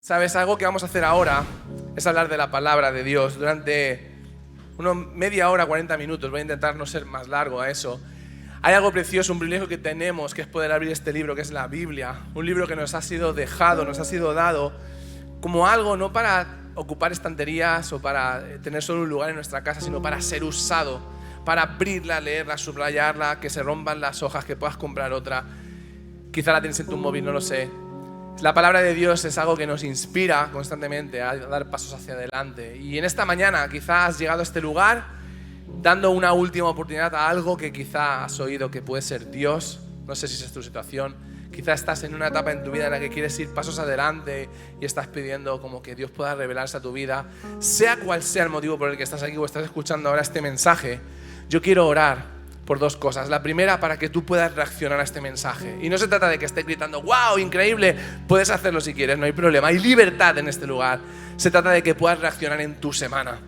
¿Sabes? Algo que vamos a hacer ahora es hablar de la palabra de Dios durante media hora, 40 minutos. Voy a intentar no ser más largo a eso. Hay algo precioso, un privilegio que tenemos, que es poder abrir este libro, que es la Biblia. Un libro que nos ha sido dejado, nos ha sido dado como algo no para ocupar estanterías o para tener solo un lugar en nuestra casa, sino para ser usado, para abrirla, leerla, subrayarla, que se rompan las hojas, que puedas comprar otra. Quizá la tienes en tu móvil, no lo sé. La palabra de Dios es algo que nos inspira constantemente a dar pasos hacia adelante. Y en esta mañana quizás has llegado a este lugar dando una última oportunidad a algo que quizá has oído que puede ser Dios. No sé si esa es tu situación. Quizás estás en una etapa en tu vida en la que quieres ir pasos adelante y estás pidiendo como que Dios pueda revelarse a tu vida. Sea cual sea el motivo por el que estás aquí o estás escuchando ahora este mensaje, yo quiero orar por dos cosas. La primera, para que tú puedas reaccionar a este mensaje. Y no se trata de que estés gritando, ¡wow, increíble! Puedes hacerlo si quieres, no hay problema. Hay libertad en este lugar. Se trata de que puedas reaccionar en tu semana.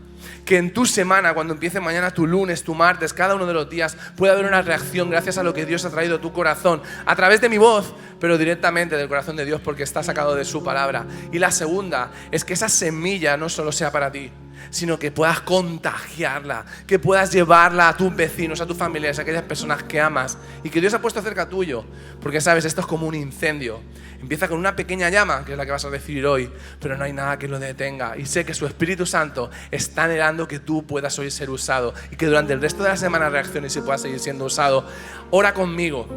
Que en tu semana, cuando empiece mañana tu lunes, tu martes, cada uno de los días, pueda haber una reacción gracias a lo que Dios ha traído a tu corazón, a través de mi voz, pero directamente del corazón de Dios, porque está sacado de su palabra. Y la segunda es que esa semilla no solo sea para ti, sino que puedas contagiarla, que puedas llevarla a tus vecinos, a tus familiares, a aquellas personas que amas y que Dios ha puesto cerca tuyo. Porque sabes, esto es como un incendio. Empieza con una pequeña llama, que es la que vas a recibir hoy, pero no hay nada que lo detenga. Y sé que su Espíritu Santo está anhelando que tú puedas hoy ser usado y que durante el resto de la semana reacciones y puedas seguir siendo usado. Ora conmigo,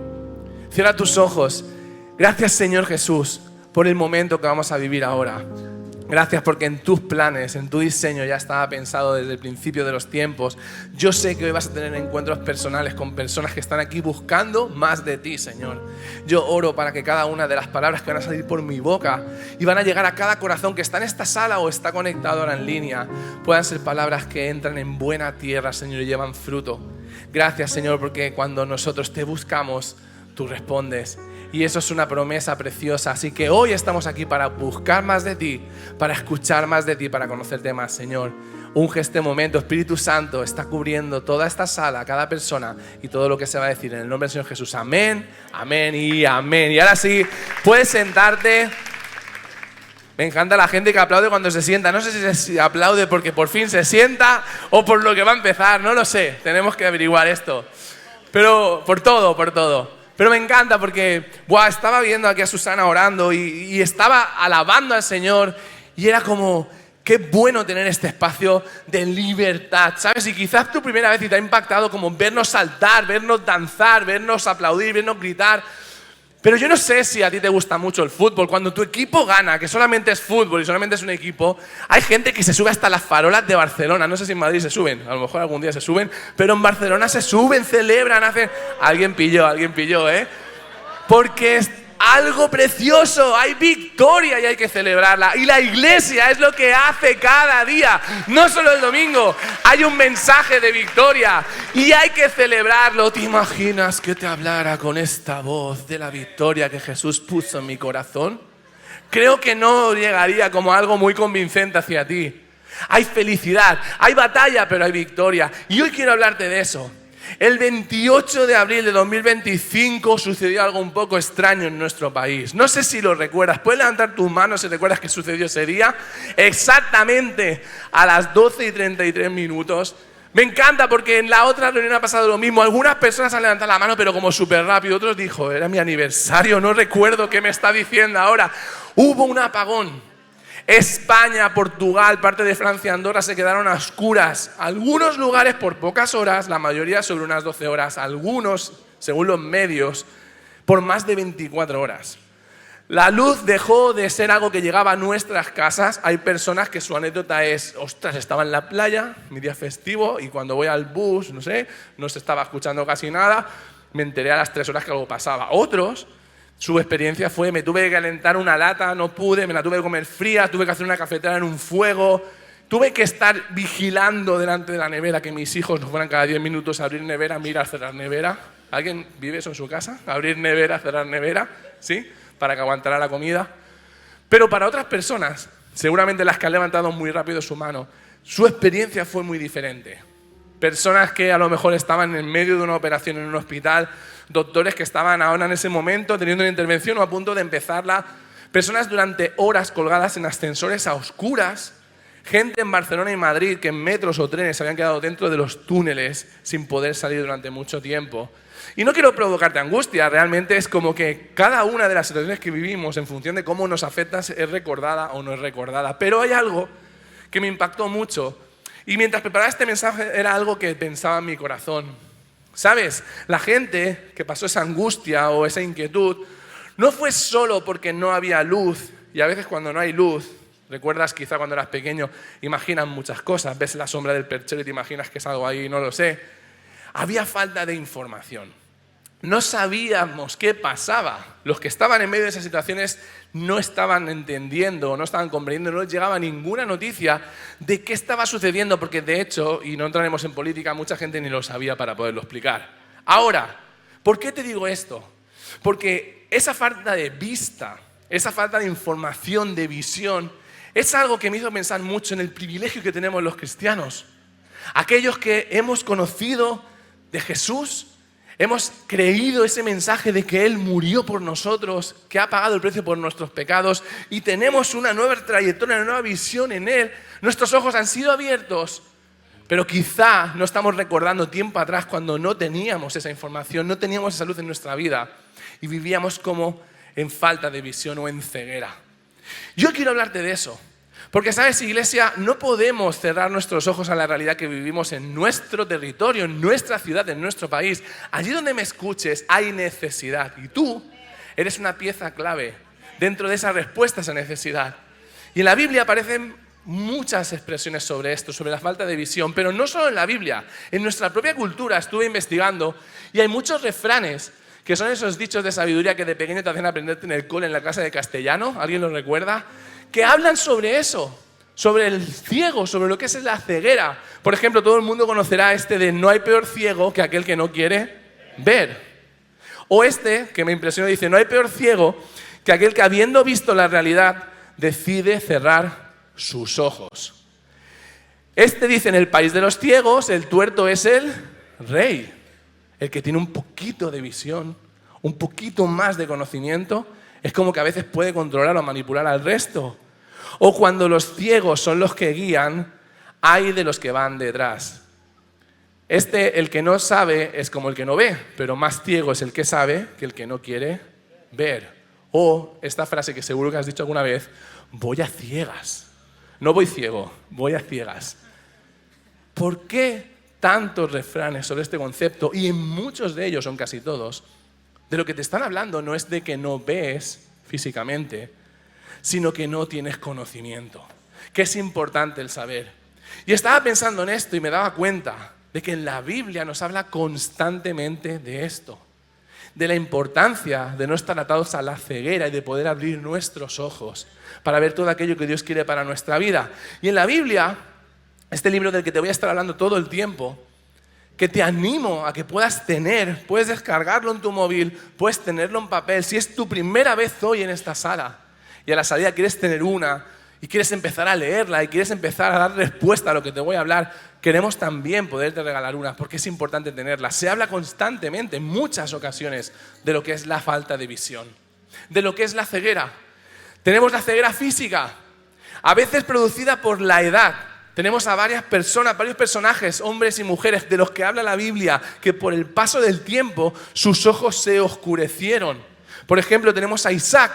cierra tus ojos. Gracias, Señor Jesús, por el momento que vamos a vivir ahora. Gracias porque en tus planes, en tu diseño ya estaba pensado desde el principio de los tiempos. Yo sé que hoy vas a tener encuentros personales con personas que están aquí buscando más de ti, Señor. Yo oro para que cada una de las palabras que van a salir por mi boca y van a llegar a cada corazón que está en esta sala o está conectado ahora en línea, puedan ser palabras que entran en buena tierra, Señor, y llevan fruto. Gracias, Señor, porque cuando nosotros te buscamos, tú respondes. Y eso es una promesa preciosa. Así que hoy estamos aquí para buscar más de ti, para escuchar más de ti, para conocerte más, Señor. Unge este momento. Espíritu Santo está cubriendo toda esta sala, cada persona y todo lo que se va a decir. En el nombre del Señor Jesús. Amén, amén y amén. Y ahora sí, puedes sentarte. Me encanta la gente que aplaude cuando se sienta. No sé si se aplaude porque por fin se sienta o por lo que va a empezar. No lo sé. Tenemos que averiguar esto. Pero por todo. Pero me encanta porque estaba viendo aquí a Susana orando y estaba alabando al Señor y era como, qué bueno tener este espacio de libertad, ¿sabes? Y quizás tu primera vez y te ha impactado como vernos saltar, vernos danzar, vernos aplaudir, vernos gritar. Pero yo no sé si a ti te gusta mucho el fútbol. Cuando tu equipo gana, que solamente es fútbol y solamente es un equipo, hay gente que se sube hasta las farolas de Barcelona. No sé si en Madrid se suben, a lo mejor algún día se suben, pero en Barcelona se suben, celebran, hacen... Alguien pilló, ¿eh? Porque es algo precioso, hay victoria y hay que celebrarla. Y la iglesia es lo que hace cada día, no solo el domingo. Hay un mensaje de victoria y hay que celebrarlo. ¿Te imaginas que te hablara con esta voz de la victoria que Jesús puso en mi corazón? Creo que no llegaría como algo muy convincente hacia ti. Hay felicidad, hay batalla, pero hay victoria. Y hoy quiero hablarte de eso. El 28 de abril de 2025 sucedió algo un poco extraño en nuestro país. No sé si lo recuerdas. ¿Puedes levantar tus manos si recuerdas qué sucedió ese día? Exactamente a las 12:33. Me encanta porque en la otra reunión ha pasado lo mismo. Algunas personas han levantado la mano, pero como súper rápido. Otros dijo, era mi aniversario, no recuerdo qué me está diciendo ahora. Hubo un apagón. España, Portugal, parte de Francia, Andorra se quedaron a oscuras. Algunos lugares por pocas horas, la mayoría sobre unas 12 horas. Algunos, según los medios, por más de 24 horas. La luz dejó de ser algo que llegaba a nuestras casas. Hay personas que su anécdota es, ostras, estaba en la playa, mi día festivo, y cuando voy al bus, no se estaba escuchando casi nada, me enteré a las 3 horas que algo pasaba. Otros, su experiencia fue, me tuve que calentar una lata, no pude, me la tuve que comer fría, tuve que hacer una cafetera en un fuego, tuve que estar vigilando delante de la nevera, que mis hijos no fueran cada 10 minutos a abrir nevera, mirar, cerrar nevera. ¿Alguien vive eso en su casa? Abrir nevera, cerrar nevera, ¿sí? Para que aguantara la comida. Pero para otras personas, seguramente las que han levantado muy rápido su mano, su experiencia fue muy diferente. Personas que a lo mejor estaban en medio de una operación en un hospital, doctores que estaban ahora en ese momento teniendo una intervención o a punto de empezarla, personas durante horas colgadas en ascensores a oscuras, gente en Barcelona y Madrid que en metros o trenes se habían quedado dentro de los túneles sin poder salir durante mucho tiempo. Y no quiero provocarte angustia, realmente es como que cada una de las situaciones que vivimos en función de cómo nos afecta es recordada o no es recordada. Pero hay algo que me impactó mucho y mientras preparaba este mensaje era algo que pensaba en mi corazón. ¿Sabes? La gente que pasó esa angustia o esa inquietud no fue solo porque no había luz, y a veces cuando no hay luz, recuerdas quizá cuando eras pequeño, imaginas muchas cosas, ves la sombra del perchero y te imaginas que es algo ahí, no lo sé. Había falta de información. No sabíamos qué pasaba. Los que estaban en medio de esas situaciones no estaban entendiendo, no estaban comprendiendo, no les llegaba ninguna noticia de qué estaba sucediendo, porque de hecho, y no entraremos en política, mucha gente ni lo sabía para poderlo explicar. Ahora, ¿por qué te digo esto? Porque esa falta de vista, esa falta de información, de visión, es algo que me hizo pensar mucho en el privilegio que tenemos los cristianos. Aquellos que hemos conocido de Jesús, hemos creído ese mensaje de que Él murió por nosotros, que ha pagado el precio por nuestros pecados y tenemos una nueva trayectoria, una nueva visión en Él. Nuestros ojos han sido abiertos, pero quizá no estamos recordando tiempo atrás cuando no teníamos esa información, no teníamos esa luz en nuestra vida y vivíamos como en falta de visión o en ceguera. Yo quiero hablarte de eso. Porque, ¿sabes, iglesia? No podemos cerrar nuestros ojos a la realidad que vivimos en nuestro territorio, en nuestra ciudad, en nuestro país. Allí donde me escuches hay necesidad y tú eres una pieza clave dentro de esa respuesta a esa necesidad. Y en la Biblia aparecen muchas expresiones sobre esto, sobre la falta de visión, pero no solo en la Biblia, en nuestra propia cultura estuve investigando y hay muchos refranes que son esos dichos de sabiduría que de pequeño te hacen aprenderte en el cole, en la clase de castellano, ¿alguien lo recuerda? Que hablan sobre eso, sobre el ciego, sobre lo que es la ceguera. Por ejemplo, todo el mundo conocerá este de no hay peor ciego que aquel que no quiere ver. O este, que me impresionó, dice, no hay peor ciego que aquel que habiendo visto la realidad decide cerrar sus ojos. Este dice, en el país de los ciegos, el tuerto es el rey. El que tiene un poquito de visión, un poquito más de conocimiento, es como que a veces puede controlar o manipular al resto. O cuando los ciegos son los que guían, hay de los que van detrás. El que no sabe, es como el que no ve, pero más ciego es el que sabe que el que no quiere ver. O esta frase que seguro que has dicho alguna vez, voy a ciegas. No voy ciego, voy a ciegas. ¿Por qué tantos refranes sobre este concepto? Y en muchos de ellos, son casi todos, de lo que te están hablando no es de que no ves físicamente, sino que no tienes conocimiento, que es importante el saber. Y estaba pensando en esto y me daba cuenta de que en la Biblia nos habla constantemente de esto, de la importancia de no estar atados a la ceguera y de poder abrir nuestros ojos para ver todo aquello que Dios quiere para nuestra vida. Y en la Biblia, este libro del que te voy a estar hablando todo el tiempo, que te animo a que puedas tener, puedes descargarlo en tu móvil, puedes tenerlo en papel. Si es tu primera vez hoy en esta sala y a la salida quieres tener una y quieres empezar a leerla y quieres empezar a dar respuesta a lo que te voy a hablar, queremos también poderte regalar una porque es importante tenerla. Se habla constantemente, en muchas ocasiones, de lo que es la falta de visión, de lo que es la ceguera. Tenemos la ceguera física, a veces producida por la edad. Tenemos a varias personas, varios personajes, hombres y mujeres, de los que habla la Biblia, que por el paso del tiempo sus ojos se oscurecieron. Por ejemplo, tenemos a Isaac,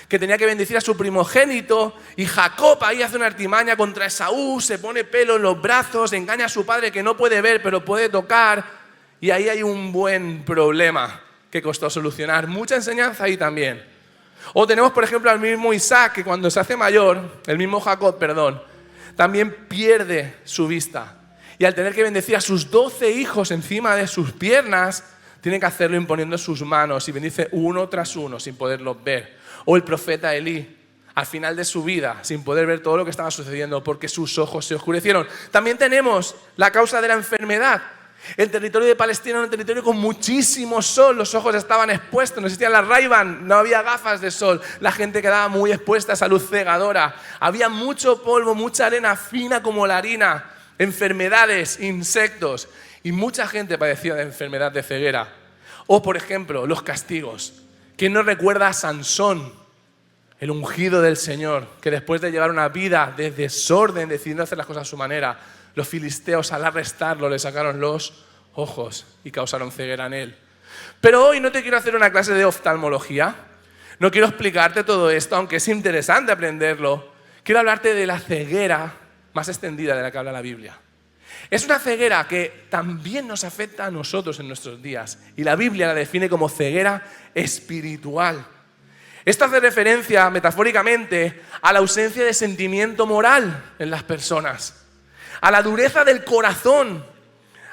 que tenía que bendecir a su primogénito, y Jacob ahí hace una artimaña contra Esaú, se pone pelo en los brazos, engaña a su padre que no puede ver pero puede tocar, y ahí hay un buen problema que costó solucionar. Mucha enseñanza ahí también. O tenemos, por ejemplo, al mismo Isaac, que cuando se hace mayor, el mismo Jacob, también pierde su vista. Y al tener que bendecir a sus 12 hijos encima de sus piernas, tiene que hacerlo imponiendo sus manos y bendice uno tras uno sin poderlos ver. O el profeta Elí, al final de su vida, sin poder ver todo lo que estaba sucediendo porque sus ojos se oscurecieron. También tenemos la causa de la enfermedad. El territorio de Palestina era un territorio con muchísimo sol, los ojos estaban expuestos, no existían las Ray-Ban, no había gafas de sol, la gente quedaba muy expuesta a esa luz cegadora, había mucho polvo, mucha arena fina como la harina, enfermedades, insectos, y mucha gente padecía de enfermedad de ceguera. O, por ejemplo, los castigos. ¿Quién no recuerda a Sansón? el ungido del Señor, que después de llevar una vida de desorden, decidiendo hacer las cosas a su manera, los filisteos al arrestarlo le sacaron los ojos y causaron ceguera en él. Pero hoy no te quiero hacer una clase de oftalmología, no quiero explicarte todo esto, aunque es interesante aprenderlo. Quiero hablarte de la ceguera más extendida de la que habla la Biblia. Es una ceguera que también nos afecta a nosotros en nuestros días, y la Biblia la define como ceguera espiritual. Esto hace referencia metafóricamente a la ausencia de sentimiento moral en las personas, a la dureza del corazón,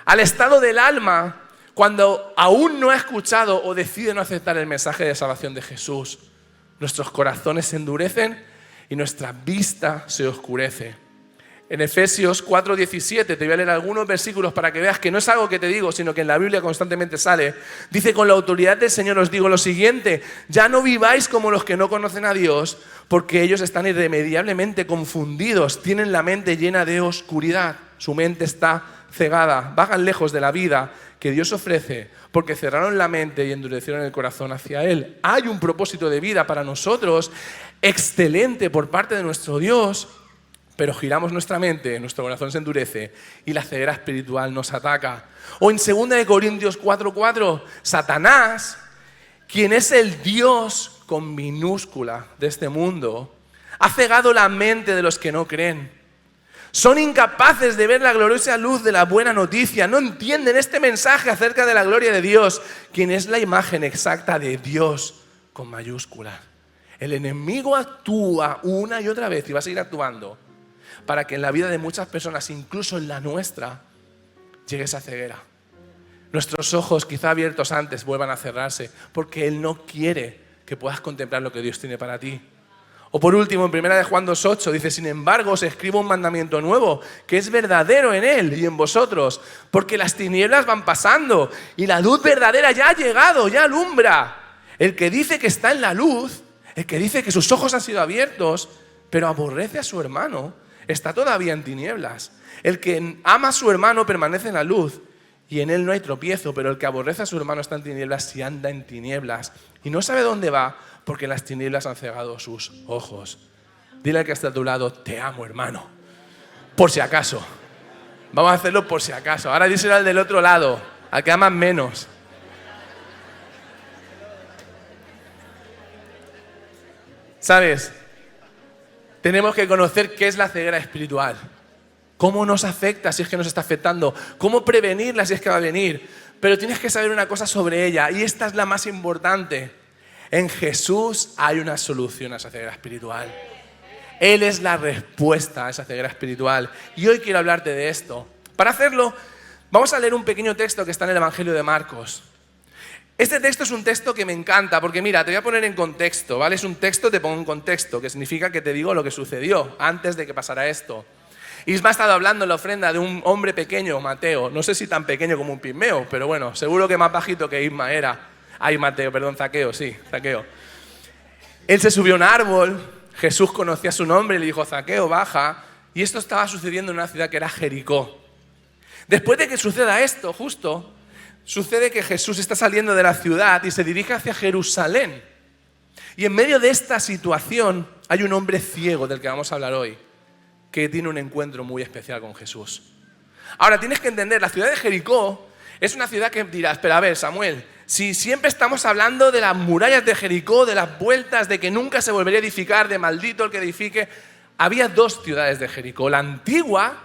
al estado del alma cuando aún no ha escuchado o decide no aceptar el mensaje de salvación de Jesús. Nuestros corazones se endurecen y nuestra vista se oscurece. En Efesios 4:17, te voy a leer algunos versículos para que veas que no es algo que te digo, sino que en la Biblia constantemente sale. Dice: con la autoridad del Señor os digo lo siguiente, ya no viváis como los que no conocen a Dios, porque ellos están irremediablemente confundidos, tienen la mente llena de oscuridad, su mente está cegada, vagan lejos de la vida que Dios ofrece, porque cerraron la mente y endurecieron el corazón hacia Él. Hay un propósito de vida para nosotros excelente por parte de nuestro Dios, pero giramos nuestra mente, nuestro corazón se endurece y la ceguera espiritual nos ataca. O en 2 Corintios 4:4, Satanás, quien es el Dios con minúscula de este mundo, ha cegado la mente de los que no creen. Son incapaces de ver la gloriosa luz de la buena noticia, no entienden este mensaje acerca de la gloria de Dios, quien es la imagen exacta de Dios con mayúsculas. El enemigo actúa una y otra vez y va a seguir actuando para que en la vida de muchas personas, incluso en la nuestra, llegue esa ceguera. Nuestros ojos, quizá abiertos antes, vuelvan a cerrarse, porque Él no quiere que puedas contemplar lo que Dios tiene para ti. O por último, en 1 Juan 2:8 dice: sin embargo, os escribo un mandamiento nuevo, que es verdadero en Él y en vosotros, porque las tinieblas van pasando y la luz verdadera ya ha llegado, ya alumbra. El que dice que está en la luz, el que dice que sus ojos han sido abiertos, pero aborrece a su hermano, está todavía en tinieblas. El que ama a su hermano permanece en la luz y en él no hay tropiezo, pero el que aborrece a su hermano está en tinieblas y anda en tinieblas y no sabe dónde va porque las tinieblas han cegado sus ojos. Dile al que está a tu lado: te amo, hermano. Por si acaso. Vamos a hacerlo por si acaso. Ahora díselo al del otro lado, al que amas menos. ¿Sabes? Tenemos que conocer qué es la ceguera espiritual. ¿Cómo nos afecta si es que nos está afectando? ¿Cómo prevenirla si es que va a venir? Pero tienes que saber una cosa sobre ella, y esta es la más importante. En Jesús hay una solución a esa ceguera espiritual. Él es la respuesta a esa ceguera espiritual. Y hoy quiero hablarte de esto. Para hacerlo, vamos a leer un pequeño texto que está en el Evangelio de Marcos. Este texto es un texto que me encanta porque mira, te voy a poner en contexto, ¿vale? Es un texto, te pongo en contexto, que significa que te digo lo que sucedió antes de que pasara esto. Isma ha estado hablando en la ofrenda de un hombre pequeño, Mateo. No sé si tan pequeño como un pigmeo, pero bueno, seguro que más bajito que Isma era. Zaqueo, sí, Zaqueo. Él se subió a un árbol, Jesús conocía su nombre y le dijo: Zaqueo, baja. Y esto estaba sucediendo en una ciudad que era Jericó. Después de que suceda esto, justo, sucede que Jesús está saliendo de la ciudad y se dirige hacia Jerusalén. Y en medio de esta situación hay un hombre ciego del que vamos a hablar hoy, que tiene un encuentro muy especial con Jesús. Ahora tienes que entender, la ciudad de Jericó es una ciudad que dirás: pero a ver, Samuel, si siempre estamos hablando de las murallas de Jericó, de las vueltas, de que nunca se volvería a edificar, de maldito el que edifique. Había dos ciudades de Jericó. La antigua,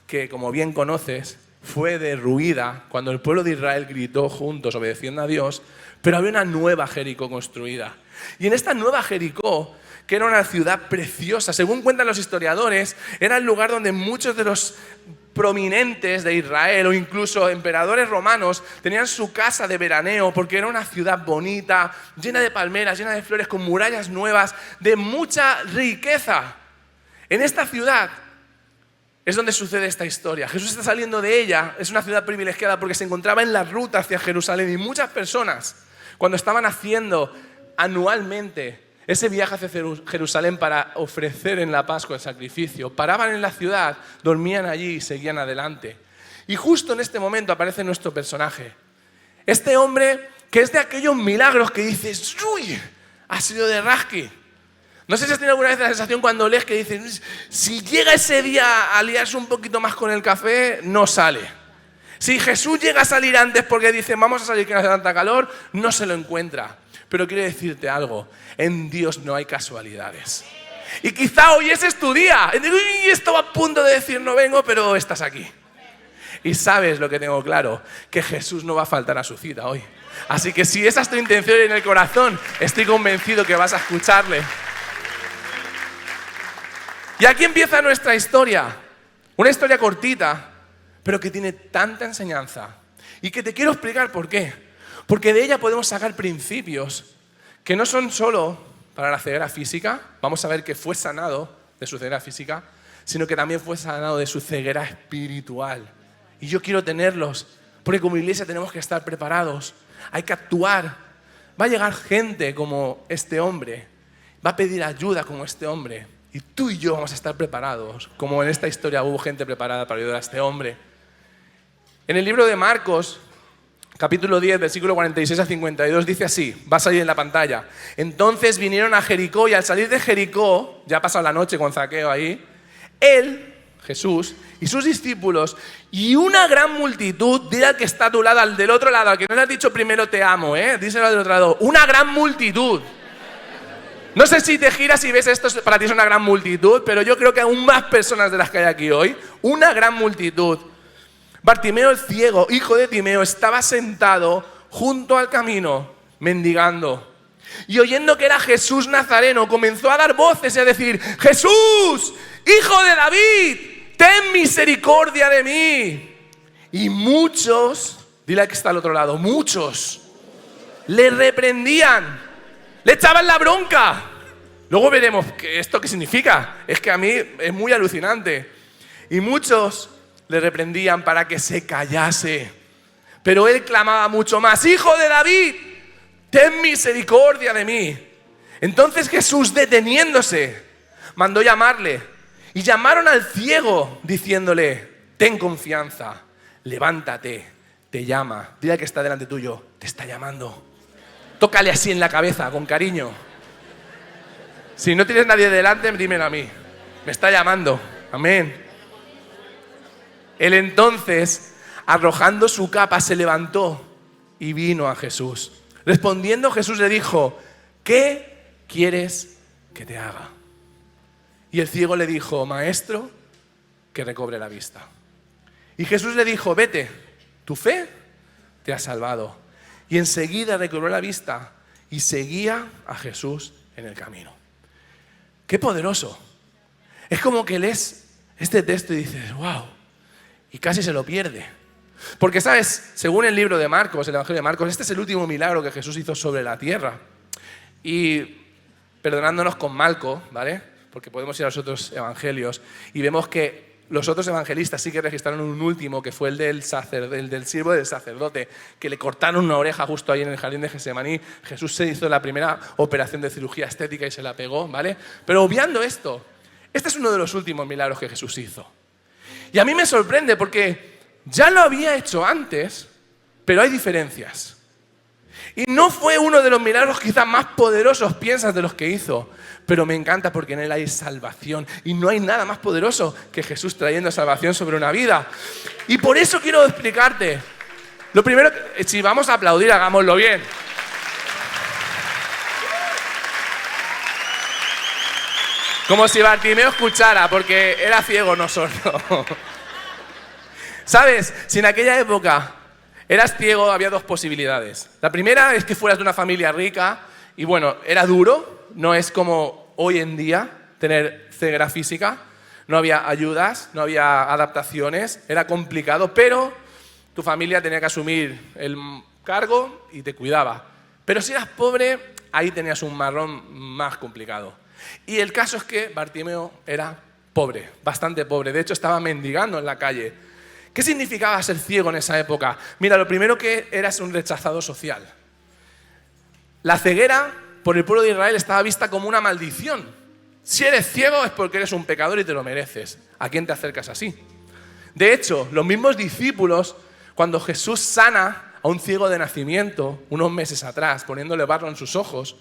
que como bien conoces, fue derruida cuando el pueblo de Israel gritó juntos obedeciendo a Dios, pero había una nueva Jericó construida. Y en esta nueva Jericó, que era una ciudad preciosa, según cuentan los historiadores, era el lugar donde muchos de los prominentes de Israel o incluso emperadores romanos tenían su casa de veraneo, porque era una ciudad bonita, llena de palmeras, llena de flores, con murallas nuevas, de mucha riqueza. En esta ciudad es donde sucede esta historia. Jesús está saliendo de ella, es una ciudad privilegiada porque se encontraba en la ruta hacia Jerusalén, y muchas personas, cuando estaban haciendo anualmente ese viaje hacia Jerusalén para ofrecer en la Pascua el sacrificio, paraban en la ciudad, dormían allí y seguían adelante. Y justo en este momento aparece nuestro personaje. Este hombre que es de aquellos milagros que dices: ¡uy! Ha sido de rasqui. No sé si has tenido alguna vez la sensación cuando lees que dices, si llega ese día a liarse un poquito más con el café, no sale. Si Jesús llega a salir antes porque dice, vamos a salir que no hace tanta calor, no se lo encuentra. Pero quiero decirte algo, en Dios no hay casualidades. Y quizá hoy ese es tu día. Y digo, estaba a punto de decir no vengo, pero estás aquí. Y sabes lo que tengo claro, que Jesús no va a faltar a su cita hoy. Así que si esa es tu intención en el corazón, estoy convencido que vas a escucharle. Y aquí empieza nuestra historia. Una historia cortita, pero que tiene tanta enseñanza. Y que te quiero explicar por qué. Porque de ella podemos sacar principios que no son solo para la ceguera física. Vamos a ver que fue sanado de su ceguera física, sino que también fue sanado de su ceguera espiritual. Y yo quiero tenerlos, porque como iglesia tenemos que estar preparados. Hay que actuar. Va a llegar gente como este hombre. Va a pedir ayuda como este hombre. Y tú y yo vamos a estar preparados, como en esta historia hubo gente preparada para ayudar a este hombre. En el libro de Marcos, capítulo 10, versículo 46 a 52, dice así, va a salir en la pantalla. Entonces vinieron a Jericó y al salir de Jericó, ya ha pasado la noche con Zaqueo ahí, él, Jesús, y sus discípulos, y una gran multitud, dile al que está a tu lado, al del otro lado, al que no le has dicho primero te amo, díselo al del otro lado, una gran multitud. No sé si te giras y ves esto, para ti es una gran multitud, pero yo creo que aún más personas de las que hay aquí hoy, una gran multitud. Bartimeo el ciego, hijo de Timeo, estaba sentado junto al camino, mendigando. Y oyendo que era Jesús Nazareno, comenzó a dar voces y a decir, Jesús, hijo de David, ten misericordia de mí. Y muchos, dile al que está al otro lado, muchos, le reprendían. Le echaban la bronca. Luego veremos esto qué significa. Es que a mí es muy alucinante. Y muchos le reprendían para que se callase. Pero él clamaba mucho más, Hijo de David, ten misericordia de mí. Entonces Jesús, deteniéndose, mandó llamarle. Y llamaron al ciego diciéndole, ten confianza, levántate, te llama. Dile al que está delante tuyo, te está llamando. Tócale así en la cabeza, con cariño. Si no tienes nadie delante, dímelo a mí. Me está llamando. Amén. Él entonces, arrojando su capa, se levantó y vino a Jesús. Respondiendo, Jesús le dijo, ¿qué quieres que te haga? Y el ciego le dijo, Maestro, que recobre la vista. Y Jesús le dijo, vete, tu fe te ha salvado. Y enseguida recobró la vista y seguía a Jesús en el camino. ¡Qué poderoso! Es como que lees este texto y dices, wow, y casi se lo pierde. Porque, ¿sabes? Según el libro de Marcos, el Evangelio de Marcos, este es el último milagro que Jesús hizo sobre la tierra. Y perdonándonos con Malco, ¿vale? Porque podemos ir a los otros evangelios y vemos que los otros evangelistas sí que registraron un último, que fue el del siervo del sacerdote, que le cortaron una oreja justo ahí en el jardín de Getsemaní. Jesús se hizo la primera operación de cirugía estética y se la pegó, ¿vale? Pero obviando esto, este es uno de los últimos milagros que Jesús hizo. Y a mí me sorprende porque ya lo había hecho antes, pero hay diferencias. Y no fue uno de los milagros quizás más poderosos, piensas, de los que hizo. Pero me encanta porque en él hay salvación. Y no hay nada más poderoso que Jesús trayendo salvación sobre una vida. Y por eso quiero explicarte. Lo primero, si vamos a aplaudir, hagámoslo bien. Como si Bartimeo escuchara, porque era ciego, no sordo. ¿Sabes? Si en aquella época eras ciego, había dos posibilidades. La primera es que fueras de una familia rica y bueno, era duro. No es como hoy en día tener ceguera física. No había ayudas, no había adaptaciones, era complicado, pero tu familia tenía que asumir el cargo y te cuidaba. Pero si eras pobre, ahí tenías un marrón más complicado. Y el caso es que Bartimeo era pobre, bastante pobre. De hecho, estaba mendigando en la calle. ¿Qué significaba ser ciego en esa época? Mira, lo primero que eras un rechazado social. La ceguera por el pueblo de Israel estaba vista como una maldición. Si eres ciego es porque eres un pecador y te lo mereces. ¿A quién te acercas así? De hecho, los mismos discípulos, cuando Jesús sana a un ciego de nacimiento, unos meses atrás, poniéndole barro en sus ojos,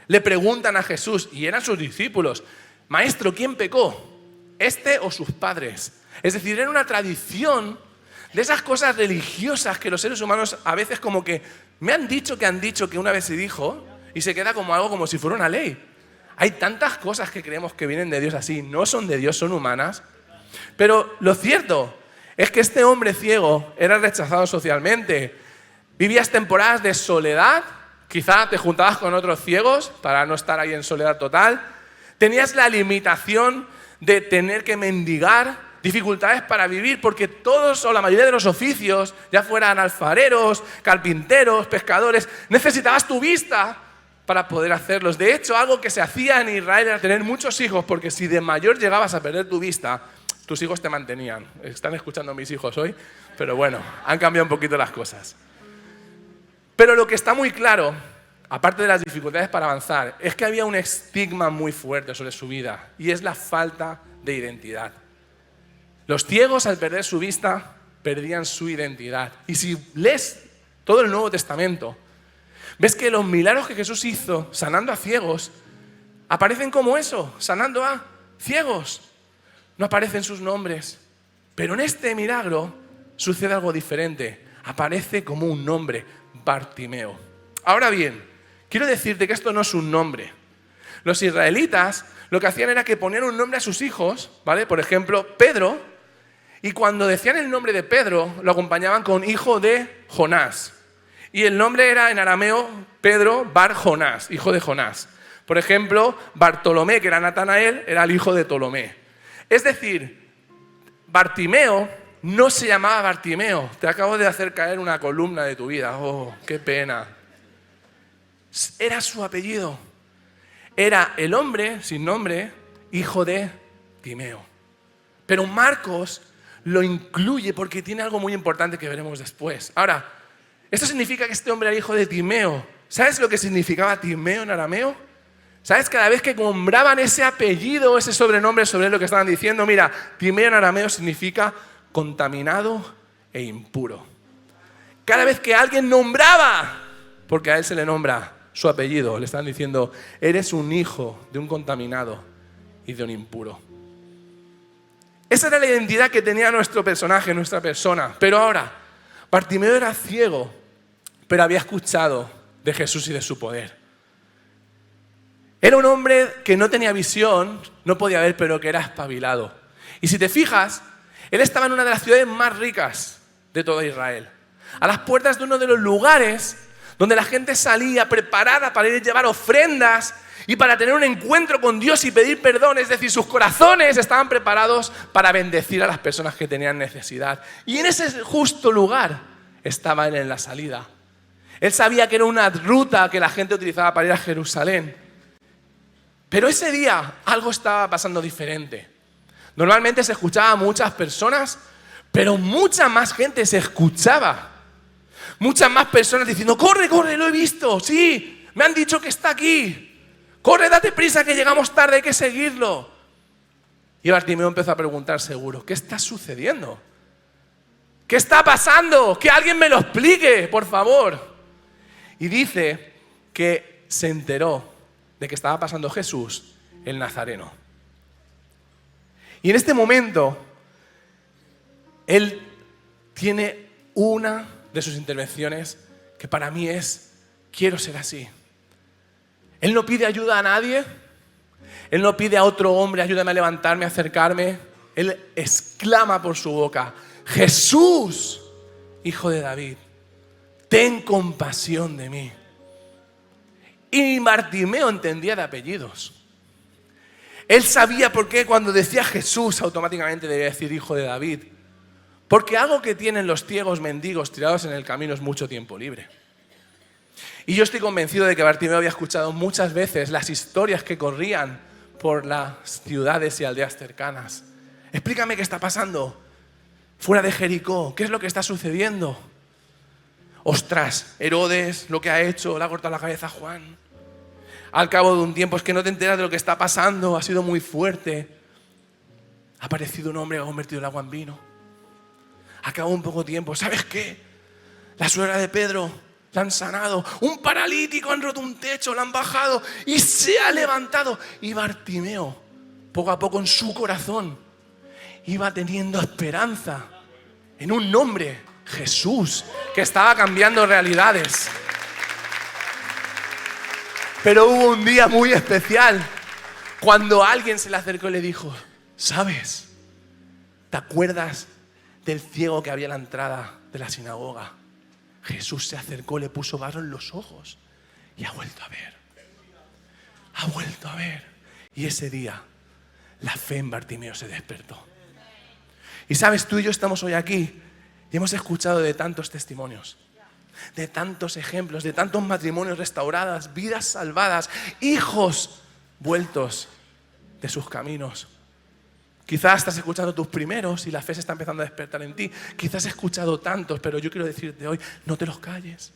le preguntan a Jesús, y eran sus discípulos, Maestro, ¿quién pecó? ¿Este o sus padres? Es decir, era una tradición de esas cosas religiosas que los seres humanos a veces como que me han dicho que una vez se dijo y se queda como algo como si fuera una ley. Hay tantas cosas que creemos que vienen de Dios así, no son de Dios, son humanas. Pero lo cierto es que este hombre ciego era rechazado socialmente. Vivías temporadas de soledad, quizá te juntabas con otros ciegos para no estar ahí en soledad total. Tenías la limitación de tener que mendigar, dificultades para vivir, porque todos o la mayoría de los oficios, ya fueran alfareros, carpinteros, pescadores, necesitabas tu vista para poder hacerlos. De hecho, algo que se hacía en Israel era tener muchos hijos, porque si de mayor llegabas a perder tu vista, tus hijos te mantenían. Están escuchando a mis hijos hoy, pero bueno, han cambiado un poquito las cosas. Pero lo que está muy claro, aparte de las dificultades para avanzar, es que había un estigma muy fuerte sobre su vida, y es la falta de identidad. Los ciegos, al perder su vista, perdían su identidad. Y si lees todo el Nuevo Testamento, ves que los milagros que Jesús hizo sanando a ciegos aparecen como eso, sanando a ciegos. No aparecen sus nombres. Pero en este milagro sucede algo diferente. Aparece como un nombre, Bartimeo. Ahora bien, quiero decirte que esto no es un nombre. Los israelitas lo que hacían era que ponían un nombre a sus hijos, ¿vale? Por ejemplo, Pedro, y cuando decían el nombre de Pedro, lo acompañaban con hijo de Jonás. Y el nombre era en arameo Pedro Bar Jonás, hijo de Jonás. Por ejemplo, Bartolomé, que era Natanael, era el hijo de Ptolomé. Es decir, Bartimeo no se llamaba Bartimeo. Te acabo de hacer caer una columna de tu vida. Oh, qué pena. Era su apellido. Era el hombre sin nombre, hijo de Timeo. Pero Marcos lo incluye porque tiene algo muy importante que veremos después. Ahora, esto significa que este hombre era hijo de Timeo. ¿Sabes lo que significaba Timeo en arameo? ¿Sabes? Cada vez que nombraban ese apellido, ese sobrenombre sobre lo que estaban diciendo, mira, Timeo en arameo significa contaminado e impuro. Cada vez que alguien nombraba, porque a él se le nombra su apellido, le están diciendo, eres un hijo de un contaminado y de un impuro. Esa era la identidad que tenía nuestro personaje, nuestra persona. Pero ahora, Bartimeo era ciego, pero había escuchado de Jesús y de su poder. Era un hombre que no tenía visión, no podía ver, pero que era espabilado. Y si te fijas, él estaba en una de las ciudades más ricas de todo Israel, a las puertas de uno de los lugares donde la gente salía preparada para ir a llevar ofrendas y para tener un encuentro con Dios y pedir perdón. Es decir, sus corazones estaban preparados para bendecir a las personas que tenían necesidad. Y en ese justo lugar estaba él en la salida. Él sabía que era una ruta que la gente utilizaba para ir a Jerusalén. Pero ese día algo estaba pasando diferente. Normalmente se escuchaba a muchas personas, pero mucha más gente se escuchaba. Muchas más personas diciendo, corre, corre, lo he visto, sí, me han dicho que está aquí. Corre, date prisa que llegamos tarde, hay que seguirlo. Y Bartimeo empezó a preguntar seguro, ¿qué está sucediendo? ¿Qué está pasando? Que alguien me lo explique, por favor. Y dice que se enteró de que estaba pasando Jesús, el Nazareno. Y en este momento, él tiene una de sus intervenciones que para mí es, quiero ser así. Él no pide ayuda a nadie, él no pide a otro hombre, ayúdame a levantarme, a acercarme. Él exclama por su boca, Jesús, hijo de David, ten compasión de mí. Y Bartimeo entendía de apellidos. Él sabía por qué cuando decía Jesús automáticamente debía decir hijo de David. Porque algo que tienen los ciegos mendigos tirados en el camino es mucho tiempo libre. Y yo estoy convencido de que Bartimeo había escuchado muchas veces las historias que corrían por las ciudades y aldeas cercanas. Explícame qué está pasando fuera de Jericó, qué es lo que está sucediendo. Ostras, Herodes, lo que ha hecho, le ha cortado la cabeza a Juan. Al cabo de un tiempo es que no te enteras de lo que está pasando, ha sido muy fuerte. Ha aparecido un hombre que ha convertido el agua en vino. Acabó un poco tiempo, ¿sabes qué? La suegra de Pedro la han sanado. Un paralítico, han roto un techo, lo han bajado y se ha levantado. Y Bartimeo, poco a poco en su corazón, iba teniendo esperanza en un nombre, Jesús, que estaba cambiando realidades. Pero hubo un día muy especial cuando alguien se le acercó y le dijo: ¿sabes? ¿Te acuerdas del ciego que había en la entrada de la sinagoga? Jesús se acercó, le puso barro en los ojos y ha vuelto a ver. Ha vuelto a ver. Y ese día la fe en Bartimeo se despertó. Y sabes, tú y yo estamos hoy aquí y hemos escuchado de tantos testimonios, de tantos ejemplos, de tantos matrimonios restaurados, vidas salvadas, hijos vueltos de sus caminos. Quizás estás escuchando tus primeros y la fe se está empezando a despertar en ti. Quizás has escuchado tantos, pero yo quiero decirte hoy, no te los calles.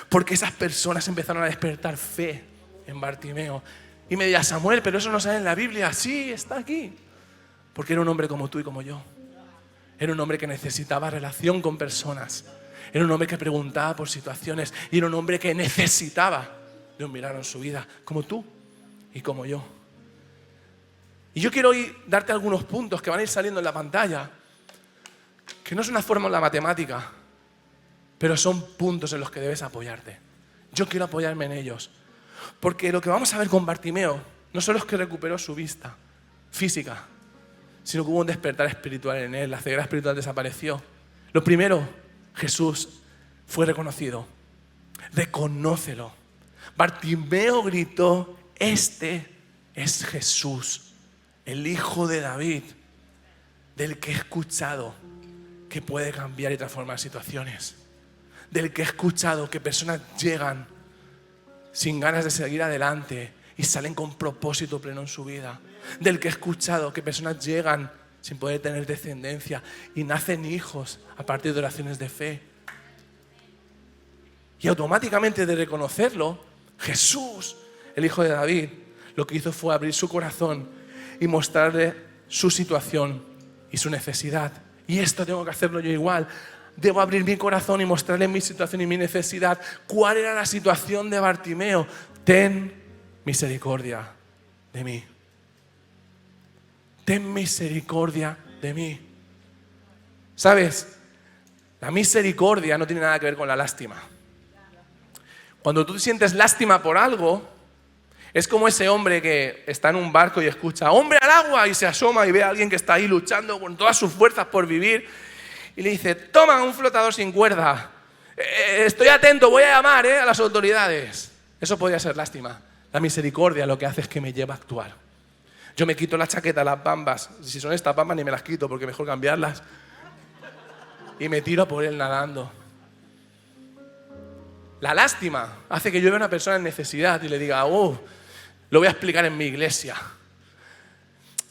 Porque esas personas empezaron a despertar fe en Bartimeo. Y me dirás: Samuel, pero eso no sale en la Biblia. Sí, está aquí. Porque era un hombre como tú y como yo. Era un hombre que necesitaba relación con personas. Era un hombre que preguntaba por situaciones. Y era un hombre que necesitaba de un milagro en su vida, como tú y como yo. Y yo quiero hoy darte algunos puntos que van a ir saliendo en la pantalla, que no es una fórmula matemática, pero son puntos en los que debes apoyarte. Yo quiero apoyarme en ellos, porque lo que vamos a ver con Bartimeo no solo es que recuperó su vista física, sino que hubo un despertar espiritual en él, la ceguera espiritual desapareció. Lo primero, Jesús fue reconocido. Reconócelo. Bartimeo gritó: este es Jesús, el Hijo de David, del que he escuchado que puede cambiar y transformar situaciones. Del que he escuchado que personas llegan sin ganas de seguir adelante y salen con propósito pleno en su vida. Del que he escuchado que personas llegan sin poder tener descendencia y nacen hijos a partir de oraciones de fe. Y automáticamente, de reconocerlo, Jesús, el Hijo de David, lo que hizo fue abrir su corazón y mostrarle su situación y su necesidad. Y esto tengo que hacerlo yo igual. Debo abrir mi corazón y mostrarle mi situación y mi necesidad. ¿Cuál era la situación de Bartimeo? Ten misericordia de mí. Ten misericordia de mí. ¿Sabes? La misericordia no tiene nada que ver con la lástima. Cuando tú sientes lástima por algo, es como ese hombre que está en un barco y escucha: ¡hombre al agua! Y se asoma y ve a alguien que está ahí luchando con todas sus fuerzas por vivir. Y le dice: toma un flotador sin cuerda. Estoy atento, voy a llamar a las autoridades. Eso podría ser lástima. La misericordia lo que hace es que me lleva a actuar. Yo me quito la chaqueta, las bambas. Si son estas bambas ni me las quito porque mejor cambiarlas. Y me tiro a por él nadando. La lástima hace que yo vea a una persona en necesidad y le diga: lo voy a explicar en mi iglesia.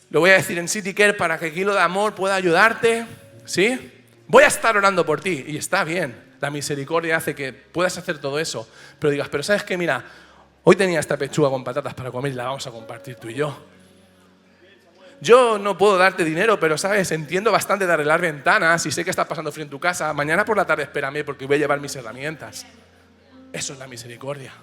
Lo voy a decir en City Care para que el Kilo de Amor pueda ayudarte. ¿Sí? Voy a estar orando por ti. Y está bien. La misericordia hace que puedas hacer todo eso. Pero digas: pero ¿sabes qué? Mira, hoy tenía esta pechuga con patatas para comer y la vamos a compartir tú y yo. Yo no puedo darte dinero, pero ¿sabes? Entiendo bastante de arreglar ventanas y sé que estás pasando frío en tu casa. Mañana por la tarde espérame porque voy a llevar mis herramientas. Eso es la misericordia.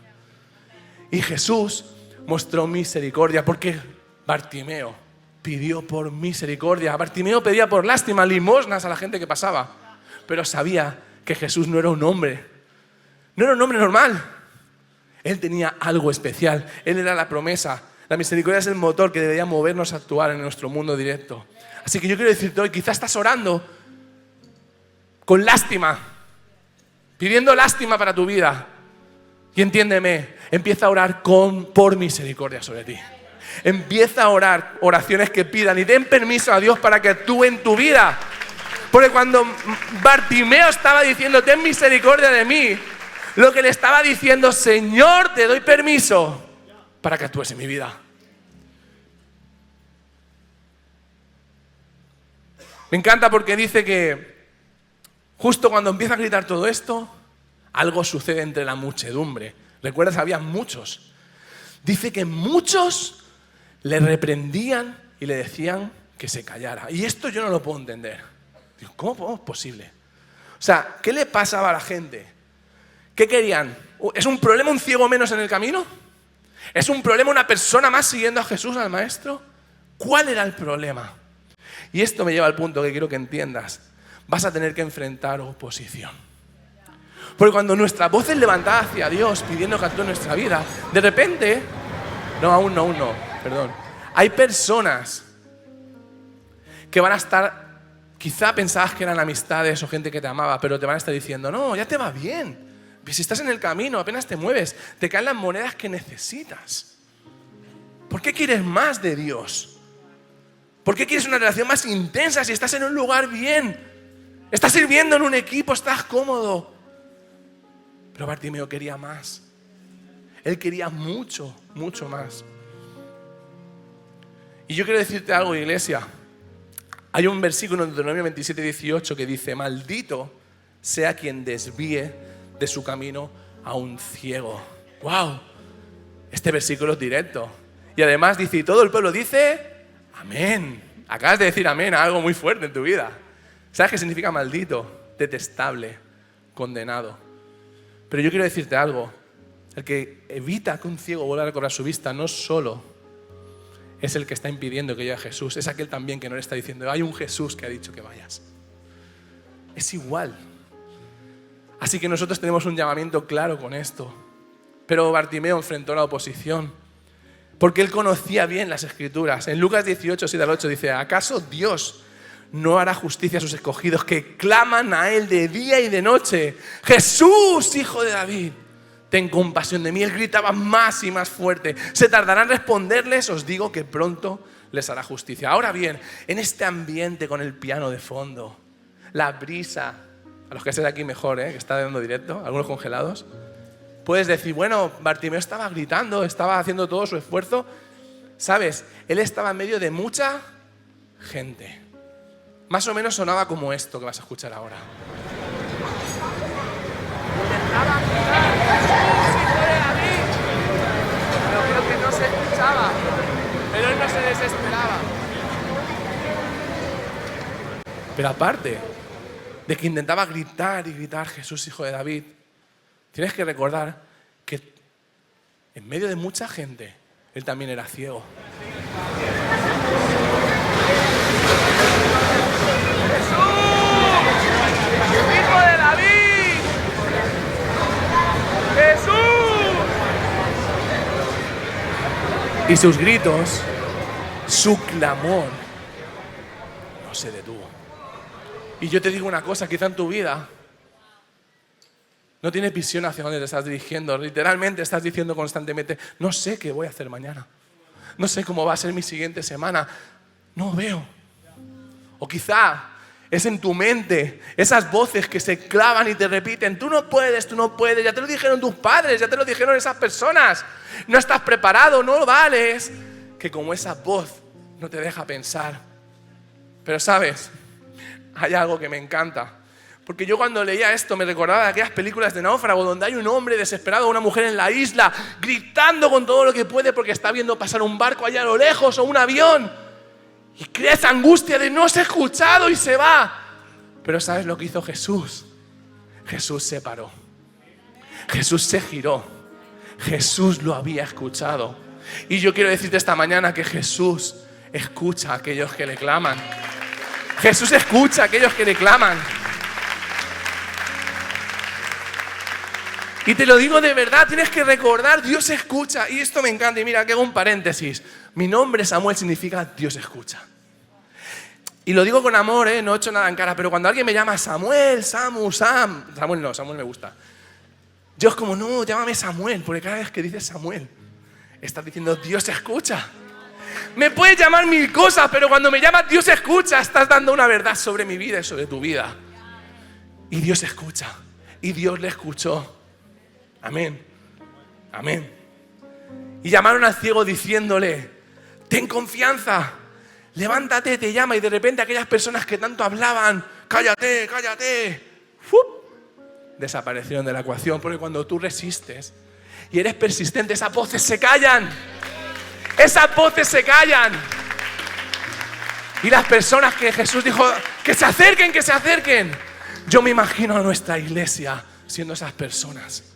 Y Jesús mostró misericordia porque Bartimeo pidió por misericordia. Bartimeo pedía por lástima, limosnas a la gente que pasaba. Pero sabía que Jesús no era un hombre. No era un hombre normal. Él tenía algo especial. Él era la promesa. La misericordia es el motor que debería movernos a actuar en nuestro mundo directo. Así que yo quiero decirte hoy, quizás estás orando con lástima, pidiendo lástima para tu vida. Y entiéndeme, empieza a orar por misericordia sobre ti. Empieza a orar oraciones que pidan y den permiso a Dios para que actúe en tu vida. Porque cuando Bartimeo estaba diciendo: ten misericordia de mí, lo que le estaba diciendo: Señor, te doy permiso para que actúes en mi vida. Me encanta porque dice que justo cuando empieza a gritar todo esto, algo sucede entre la muchedumbre. ¿Recuerdas? Había muchos. Dice que muchos le reprendían y le decían que se callara. Y esto yo no lo puedo entender. Digo, ¿cómo es posible? O sea, ¿qué le pasaba a la gente? ¿Qué querían? ¿Es un problema un ciego menos en el camino? ¿Es un problema una persona más siguiendo a Jesús, al Maestro? ¿Cuál era el problema? Y esto me lleva al punto que quiero que entiendas. Vas a tener que enfrentar oposición. Porque cuando nuestra voz es levantada hacia Dios, pidiendo que actúe en nuestra vida, de repente, aún no, perdón. Hay personas que van a estar, quizá pensabas que eran amistades o gente que te amaba, pero te van a estar diciendo, no, ya te va bien. Si estás en el camino, apenas te mueves, te caen las monedas que necesitas. ¿Por qué quieres más de Dios? ¿Por qué quieres una relación más intensa si estás en un lugar bien? Estás sirviendo en un equipo, estás cómodo. Pero Bartimeo quería más. Él quería mucho, mucho más. Y yo quiero decirte algo, iglesia. Hay un versículo en Deuteronomio 27, 18 que dice, maldito sea quien desvíe de su camino a un ciego. ¡Wow! Este versículo es directo. Y además dice, y todo el pueblo dice, amén. Acabas de decir amén a algo muy fuerte en tu vida. ¿Sabes qué significa maldito? Detestable, condenado. Pero yo quiero decirte algo. El que evita que un ciego vuelva a recobrar su vista no solo es el que está impidiendo que llegue a Jesús, es aquel también que no le está diciendo, hay un Jesús que ha dicho que vayas. Es igual. Así que nosotros tenemos un llamamiento claro con esto. Pero Bartimeo enfrentó la oposición porque él conocía bien las Escrituras. En Lucas 18, 7 al 8 dice, ¿acaso Dios no hará justicia a sus escogidos que claman a Él de día y de noche? Jesús, Hijo de David, ten compasión de mí. Él gritaba más y más fuerte. ¿Se tardará en responderles? Os digo que pronto les hará justicia. Ahora bien, en este ambiente con el piano de fondo, la brisa, a los que estéis aquí mejor, que está dando directo, algunos congelados, puedes decir, bueno, Bartimeo estaba gritando, estaba haciendo todo su esfuerzo. ¿Sabes? Él estaba en medio de mucha gente. Más o menos sonaba como esto que vas a escuchar ahora. Intentaba gritar, Hijo de David, pero creo que no se escuchaba, pero él no se desesperaba. Pero aparte de que intentaba gritar y gritar, Jesús, Hijo de David, tienes que recordar que en medio de mucha gente, él también era ciego. ¡Hijo de David! ¡Jesús! Y sus gritos, su clamor, no se detuvo. Y yo te digo una cosa, quizá en tu vida no tienes visión hacia dónde te estás dirigiendo. Literalmente estás diciendo constantemente, no sé qué voy a hacer mañana. No sé cómo va a ser mi siguiente semana. No veo. O quizá es en tu mente esas voces que se clavan y te repiten, tú no puedes, ya te lo dijeron tus padres, ya te lo dijeron esas personas, no estás preparado, no vales, que como esa voz no te deja pensar. Pero sabes, hay algo que me encanta, porque yo cuando leía esto me recordaba de aquellas películas de náufrago donde hay un hombre desesperado o una mujer en la isla gritando con todo lo que puede porque está viendo pasar un barco allá a lo lejos o un avión. Y crea esa angustia de no ser escuchado y se va. Pero ¿sabes lo que hizo Jesús? Jesús se paró. Jesús se giró. Jesús lo había escuchado. Y yo quiero decirte esta mañana que Jesús escucha a aquellos que le claman. Jesús escucha a aquellos que le claman. Y te lo digo de verdad, tienes que recordar, Dios escucha. Y esto me encanta. Y mira, que hago un paréntesis. Mi nombre Samuel significa Dios escucha. Y lo digo con amor, no he hecho nada en cara. Pero cuando alguien me llama Samuel, Samuel no, Samuel me gusta. Yo es como, no, llámame Samuel. Porque cada vez que dices Samuel, estás diciendo Dios escucha. Me puedes llamar mil cosas, pero cuando me llamas Dios escucha, estás dando una verdad sobre mi vida y sobre tu vida. Y Dios escucha. Y Dios le escuchó. Amén. Amén. Y llamaron al ciego diciéndole, ten confianza, levántate, te llama. Y de repente aquellas personas que tanto hablaban, cállate, cállate, desaparecieron de la ecuación. Porque cuando tú resistes y eres persistente, esas voces se callan. Esas voces se callan. Y las personas que Jesús dijo que se acerquen, que se acerquen. Yo me imagino a nuestra iglesia siendo esas personas.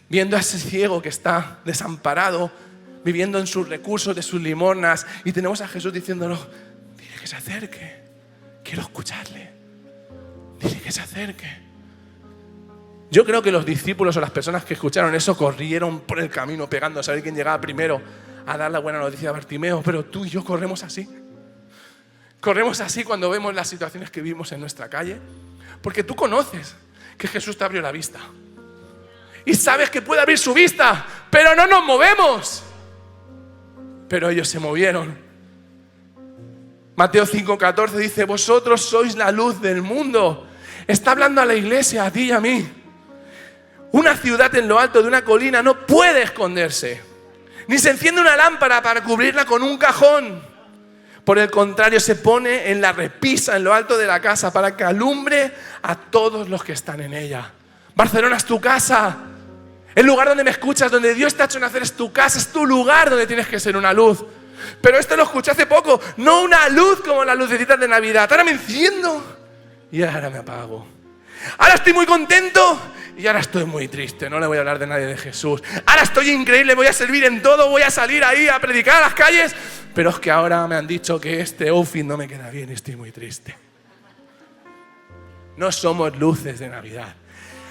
Viendo a ese ciego que está desamparado, viviendo en sus recursos, de sus limosnas, y tenemos a Jesús diciéndolo, dile que se acerque, quiero escucharle, dile que se acerque. Yo creo que los discípulos o las personas que escucharon eso corrieron por el camino pegando a saber quién llegaba primero a dar la buena noticia a Bartimeo, pero tú y yo corremos así. Corremos así cuando vemos las situaciones que vivimos en nuestra calle, porque tú conoces que Jesús te abrió la vista y sabes que puede abrir su vista, pero no nos movemos. Pero ellos se movieron. Mateo 5:14 dice, vosotros sois la luz del mundo. Está hablando a la iglesia, a ti y a mí. Una ciudad en lo alto de una colina no puede esconderse, ni se enciende una lámpara para cubrirla con un cajón. Por el contrario, se pone en la repisa, en lo alto de la casa, para que alumbre a todos los que están en ella. Barcelona es tu casa. El lugar donde me escuchas, donde Dios te ha hecho nacer, es tu casa, es tu lugar donde tienes que ser una luz. Pero esto lo escuché hace poco, no una luz como las lucecitas de Navidad. Ahora me enciendo y ahora me apago. Ahora estoy muy contento y ahora estoy muy triste. No le voy a hablar de nadie de Jesús. Ahora estoy increíble, voy a servir en todo, voy a salir ahí a predicar a las calles. Pero es que ahora me han dicho que este outfit no me queda bien y estoy muy triste. No somos luces de Navidad.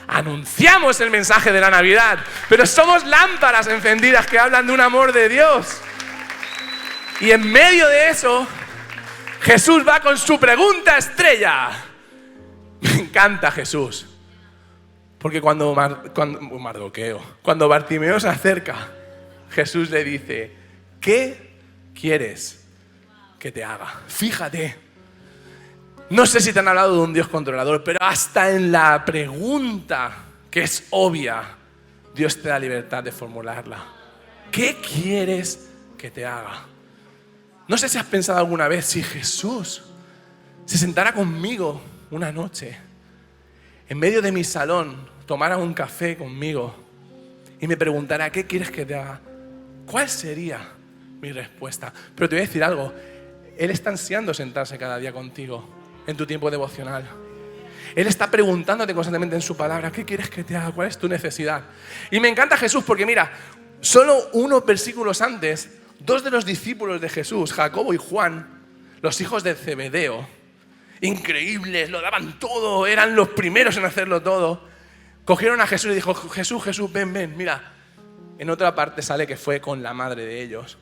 Anunciamos el mensaje de la Navidad, pero somos lámparas encendidas que hablan de un amor de Dios. Y en medio de eso, Jesús va con su pregunta estrella. Me encanta Jesús, porque cuando Bartimeo se acerca, Jesús le dice, ¿qué quieres que te haga? Fíjate. No sé si te han hablado de un Dios controlador, pero hasta en la pregunta, que es obvia, Dios te da libertad de formularla. ¿Qué quieres que te haga? No sé si has pensado alguna vez, si Jesús se sentara conmigo una noche, en medio de mi salón, tomara un café conmigo y me preguntara, ¿qué quieres que te haga? ¿Cuál sería mi respuesta? Pero te voy a decir algo, Él está ansiando sentarse cada día contigo en tu tiempo devocional. Él está preguntándote constantemente en su palabra, ¿qué quieres que te haga? ¿Cuál es tu necesidad? Y me encanta Jesús porque mira, solo unos versículos antes, dos de los discípulos de Jesús, Jacobo y Juan, los hijos de Zebedeo, increíbles, lo daban todo, eran los primeros en hacerlo todo, cogieron a Jesús y dijo, Jesús, ven, mira. En otra parte sale que fue con la madre de ellos.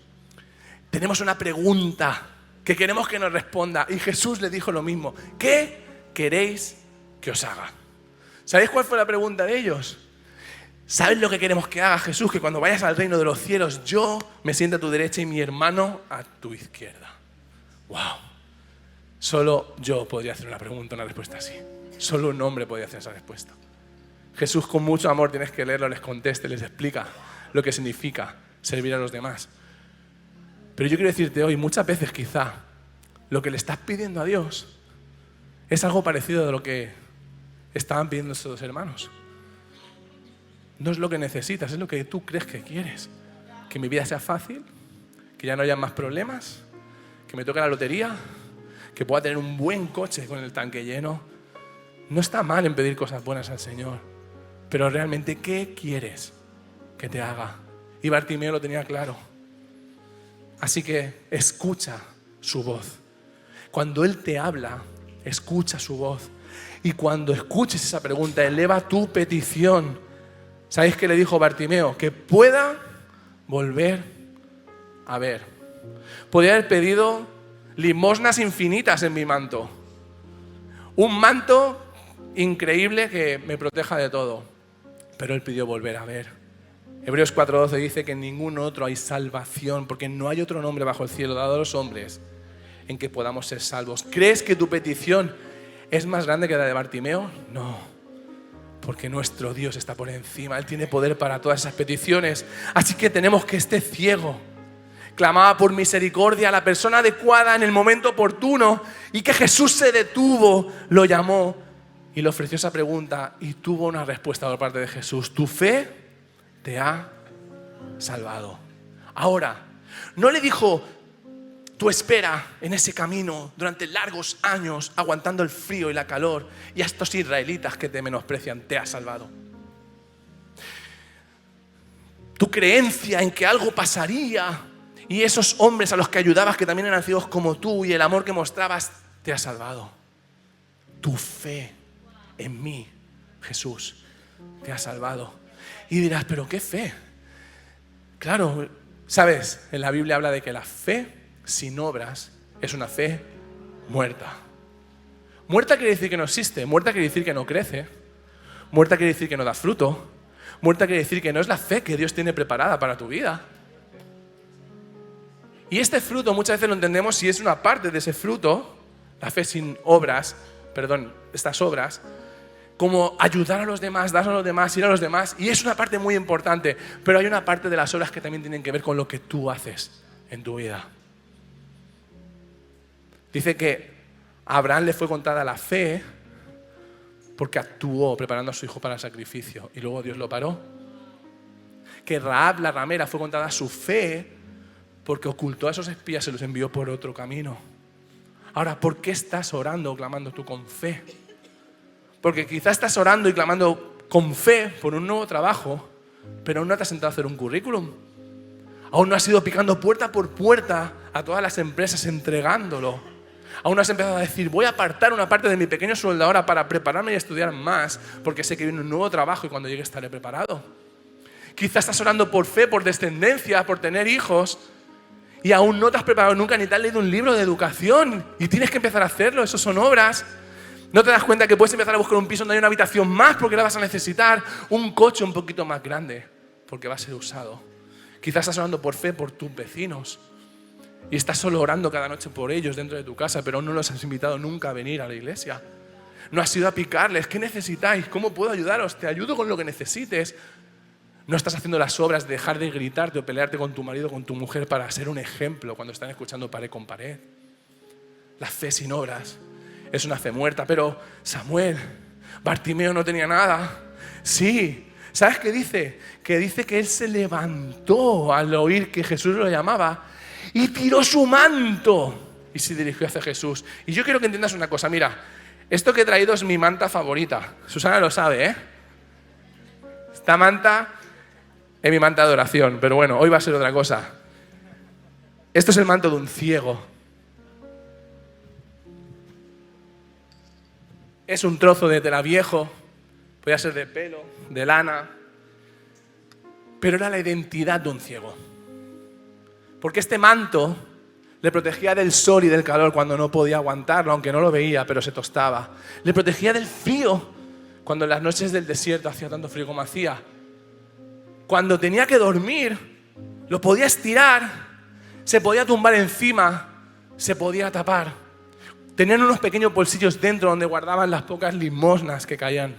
Tenemos una pregunta que queremos que nos responda. Y Jesús le dijo lo mismo. ¿Qué queréis que os haga? ¿Sabéis cuál fue la pregunta de ellos? ¿Sabes lo que queremos que haga Jesús? Que cuando vayas al reino de los cielos, yo me siento a tu derecha y mi hermano a tu izquierda. ¡Wow! Solo yo podría hacer una pregunta, una respuesta así. Solo un hombre podría hacer esa respuesta. Jesús con mucho amor, tienes que leerlo, les contesta, les explica lo que significa servir a los demás. Pero yo quiero decirte hoy, muchas veces quizá lo que le estás pidiendo a Dios es algo parecido de lo que estaban pidiendo estos dos hermanos. No es lo que necesitas, es lo que tú crees que quieres. Que mi vida sea fácil, que ya no haya más problemas, que me toque la lotería, que pueda tener un buen coche con el tanque lleno. No está mal en pedir cosas buenas al Señor, pero realmente, ¿qué quieres que te haga? Y Bartimeo lo tenía claro. Así que escucha su voz. Cuando Él te habla, escucha su voz. Y cuando escuches esa pregunta, eleva tu petición. ¿Sabéis qué le dijo Bartimeo? Que pueda volver a ver. Podría haber pedido limosnas infinitas en mi manto. Un manto increíble que me proteja de todo. Pero Él pidió volver a ver. Hebreos 4:12 dice que en ningún otro hay salvación, porque no hay otro nombre bajo el cielo dado a los hombres en que podamos ser salvos. ¿Crees que tu petición es más grande que la de Bartimeo? No, porque nuestro Dios está por encima. Él tiene poder para todas esas peticiones. Así que tenemos que este ciego clamaba por misericordia a la persona adecuada en el momento oportuno, y que Jesús se detuvo, lo llamó y le ofreció esa pregunta y tuvo una respuesta por parte de Jesús. Tu fe te ha salvado. Ahora, no le dijo, tu espera en ese camino durante largos años, aguantando el frío y la calor, y a estos israelitas que te menosprecian, te ha salvado. Tu creencia en que algo pasaría y esos hombres a los que ayudabas que también eran ciegos como tú y el amor que mostrabas, te ha salvado. Tu fe en mí, Jesús, te ha salvado. Y dirás, ¿pero qué fe? Claro, sabes, en la Biblia habla de que la fe sin obras es una fe muerta. Muerta quiere decir que no existe, muerta quiere decir que no crece, muerta quiere decir que no da fruto, muerta quiere decir que no es la fe que Dios tiene preparada para tu vida. Y este fruto muchas veces lo entendemos si es una parte de ese fruto, la fe sin obras, estas obras, como ayudar a los demás, dar a los demás, ir a los demás, y es una parte muy importante, pero hay una parte de las obras que también tienen que ver con lo que tú haces en tu vida. Dice que a Abraham le fue contada la fe porque actuó preparando a su hijo para el sacrificio y luego Dios lo paró. Que Rahab la ramera fue contada su fe porque ocultó a esos espías y los envió por otro camino. Ahora, ¿por qué estás orando o clamando tú con fe? Porque quizás estás orando y clamando con fe por un nuevo trabajo, pero aún no te has sentado a hacer un currículum. Aún no has ido picando puerta por puerta a todas las empresas entregándolo. Aún no has empezado a decir, voy a apartar una parte de mi pequeño sueldo ahora para prepararme y estudiar más, porque sé que viene un nuevo trabajo y cuando llegue estaré preparado. Quizás estás orando por fe, por descendencia, por tener hijos, y aún no te has preparado nunca ni te has leído un libro de educación y tienes que empezar a hacerlo. Eso son obras. No te das cuenta que puedes empezar a buscar un piso donde hay una habitación más porque la vas a necesitar, un coche un poquito más grande porque va a ser usado. Quizás estás orando por fe por tus vecinos y estás solo orando cada noche por ellos dentro de tu casa, pero aún no los has invitado nunca a venir a la iglesia. No has ido a picarles. ¿Qué necesitáis? ¿Cómo puedo ayudaros? Te ayudo con lo que necesites. No estás haciendo las obras de dejar de gritarte o pelearte con tu marido o con tu mujer para ser un ejemplo cuando están escuchando pared con pared. La fe sin obras es una fe muerta. Pero Samuel, Bartimeo no tenía nada. Sí, ¿sabes qué dice? Que dice que él se levantó al oír que Jesús lo llamaba y tiró su manto y se dirigió hacia Jesús. Y yo quiero que entiendas una cosa. Mira, esto que he traído es mi manta favorita. Susana lo sabe, ¿eh? Esta manta es mi manta de oración, pero bueno, hoy va a ser otra cosa. Esto es el manto de un ciego. Es un trozo de tela viejo, podía ser de pelo, de lana, pero era la identidad de un ciego. Porque este manto le protegía del sol y del calor cuando no podía aguantarlo, aunque no lo veía, pero se tostaba. Le protegía del frío cuando en las noches del desierto hacía tanto frío como hacía. Cuando tenía que dormir, lo podía estirar, se podía tumbar encima, se podía tapar. Tenían unos pequeños bolsillos dentro donde guardaban las pocas limosnas que caían.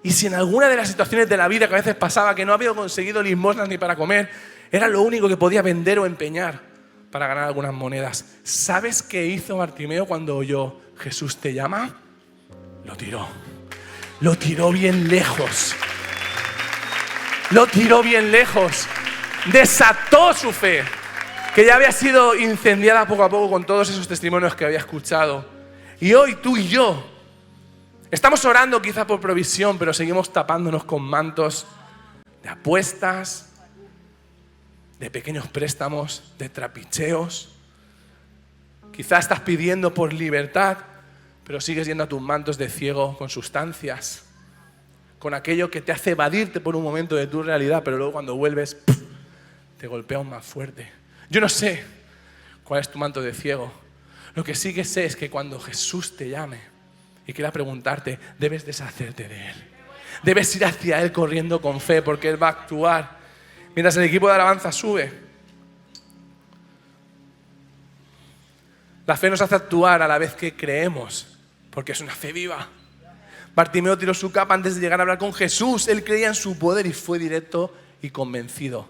Y si en alguna de las situaciones de la vida que a veces pasaba que no había conseguido limosnas ni para comer, era lo único que podía vender o empeñar para ganar algunas monedas. ¿Sabes qué hizo Bartimeo cuando oyó Jesús te llama? Lo tiró. Lo tiró bien lejos. Lo tiró bien lejos. Desató su fe, que ya había sido incendiada poco a poco con todos esos testimonios que había escuchado. Y hoy tú y yo estamos orando quizá por provisión, pero seguimos tapándonos con mantos de apuestas, de pequeños préstamos, de trapicheos. Quizá estás pidiendo por libertad, pero sigues yendo a tus mantos de ciego con sustancias, con aquello que te hace evadirte por un momento de tu realidad, pero luego cuando vuelves, ¡puf!, te golpea aún más fuerte. Yo no sé cuál es tu manto de ciego. Lo que sí que sé es que cuando Jesús te llame y quiera preguntarte, debes deshacerte de Él. Debes ir hacia Él corriendo con fe, porque Él va a actuar. Mientras el equipo de alabanza sube, la fe nos hace actuar a la vez que creemos, porque es una fe viva. Bartimeo tiró su capa antes de llegar a hablar con Jesús. Él creía en su poder y fue directo y convencido.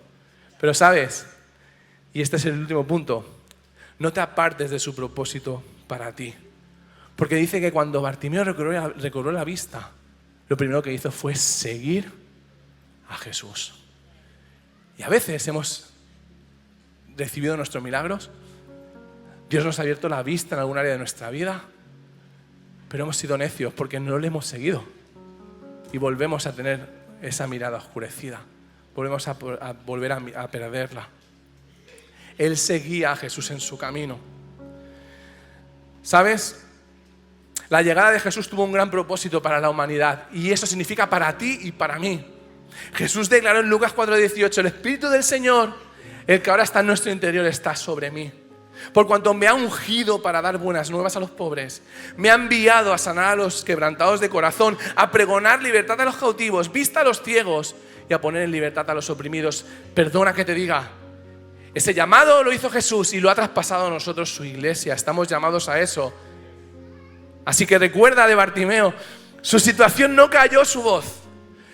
Pero ¿sabes? Y este es el último punto. No te apartes de su propósito para ti. Porque dice que cuando Bartimeo recobró la vista, lo primero que hizo fue seguir a Jesús. Y a veces hemos recibido nuestros milagros, Dios nos ha abierto la vista en algún área de nuestra vida, pero hemos sido necios porque no le hemos seguido. Y volvemos a tener esa mirada oscurecida. Volvemos a volver a perderla. Él seguía a Jesús en su camino. ¿Sabes? La llegada de Jesús tuvo un gran propósito para la humanidad. Y eso significa para ti y para mí. Jesús declaró en Lucas 4:18: el Espíritu del Señor, el que ahora está en nuestro interior, está sobre mí. Por cuanto me ha ungido para dar buenas nuevas a los pobres, me ha enviado a sanar a los quebrantados de corazón, a pregonar libertad a los cautivos, vista a los ciegos y a poner en libertad a los oprimidos. Perdona que te diga, ese llamado lo hizo Jesús y lo ha traspasado a nosotros su iglesia. Estamos llamados a eso. Así que recuerda de Bartimeo, su situación no calló su voz.